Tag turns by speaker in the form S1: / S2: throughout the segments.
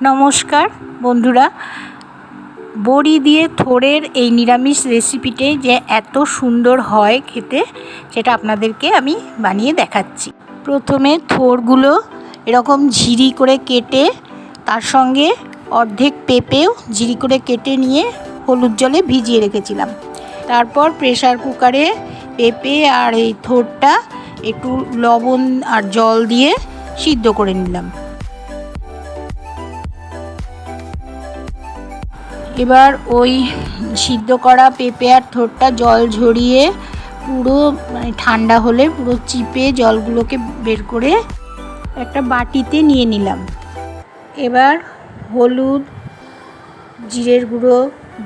S1: নমস্কার বন্ধুরা, বড়ি দিয়ে থোড়ের এই নিরামিষ রেসিপিটি যে এত সুন্দর হয় খেতে, সেটা আপনাদেরকে আমি বানিয়ে দেখাচ্ছি। প্রথমে থোড়গুলো এরকম ঝিরি করে কেটে, তার সঙ্গে অর্ধেক পেঁপেও ঝিরি করে কেটে নিয়ে হলুদ জলে ভিজিয়ে রেখেছিলাম। তারপর প্রেসার কুকারে পেঁপে আর এই থোড়টা একটু লবণ আর জল দিয়ে সিদ্ধ করে নিলাম। এবার ওই সিদ্ধ করা পেঁপে আর থোড়টা জল ঝরিয়ে পুরো ঠান্ডা হলে পুরো চিপে জলগুলোকে বের করে একটা বাটিতে নিয়ে নিলাম। এবার হলুদ, জিরের গুঁড়ো,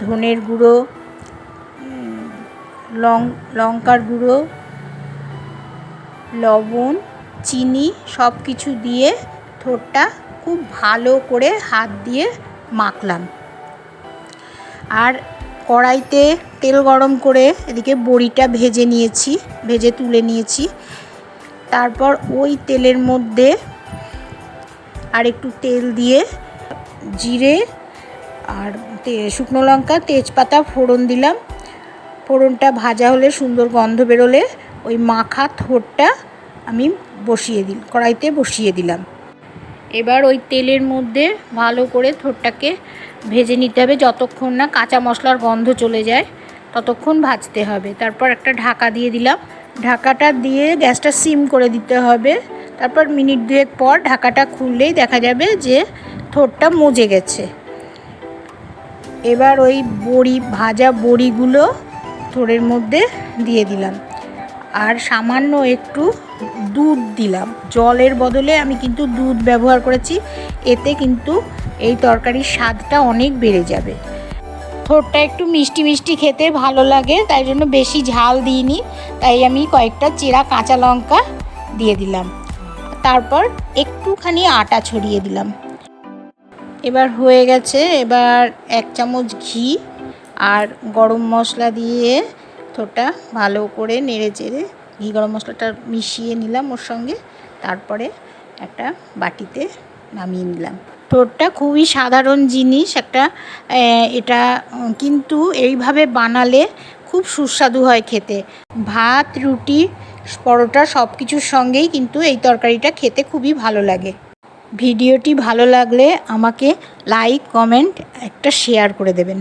S1: ধনের গুঁড়ো, লঙ্কার গুঁড়ো, লবণ, চিনি সব কিছু দিয়ে থোড়টা খুব ভালো করে হাত দিয়ে মাখলাম। আর কড়াইতে তেল গরম করে এদিকে বড়িটা ভেজে তুলে নিয়েছি। তারপর ওই তেলের মধ্যে আর একটু তেল দিয়ে জিরে আর শুকনো লঙ্কা, তেজপাতা ফোড়ন দিলাম। ফোড়নটা ভাজা হলে, সুন্দর গন্ধ বেরোলে ওই মাখা থোড়টা আমি কড়াইতে বসিয়ে দিলাম। এবার ওই তেলের মধ্যে ভালো করে থোড়টাকে ভেজে নিতে হবে, যতক্ষণ না কাঁচা মশলার গন্ধ চলে যায় ততক্ষণ ভাজতে হবে। তারপর একটা ঢাকা দিয়ে দিলাম। ঢাকাটা দিয়ে গ্যাসটা সিম করে দিতে হবে। তারপর মিনিট দুয়েক পর ঢাকাটা খুললেই দেখা যাবে যে থোড়টা মজে গেছে। এবার ওই ভাজা বড়িগুলো থোড়ের মধ্যে দিয়ে দিলাম আর সামান্য একটু দুধ দিলাম। জলের বদলে আমি কিন্তু দুধ ব্যবহার করেছি, এতে কিন্তু এই তরকারির স্বাদটা অনেক বেড়ে যাবে। থোড়টা একটু মিষ্টি মিষ্টি খেতে ভালো লাগে, তাই জন্য বেশি ঝাল দিইনি, তাই আমি কয়েকটা চেরা কাঁচা লঙ্কা দিয়ে দিলাম। তারপর একটুখানি আটা ছড়িয়ে দিলাম। এবার হয়ে গেছে। এবার 1 চামচ ঘি আর গরম মশলা দিয়ে থোড়টা ভালো করে নেড়ে চেড়ে ঘি গরম মশলাটা মিশিয়ে নিলাম ওর সঙ্গে। তারপরে একটা বাটিতে নামিয়ে নিলাম। থোড়টা খুবই সাধারণ জিনিস এটা কিন্তু এইভাবে বানালে খুব সুস্বাদু হয় খেতে। ভাত, রুটি, পরোটা সব কিছুর সঙ্গেই কিন্তু এই তরকারিটা খেতে খুবই ভালো লাগে। ভিডিওটি ভালো লাগলে আমাকে লাইক, কমেন্ট, একটা শেয়ার করে দেবেন।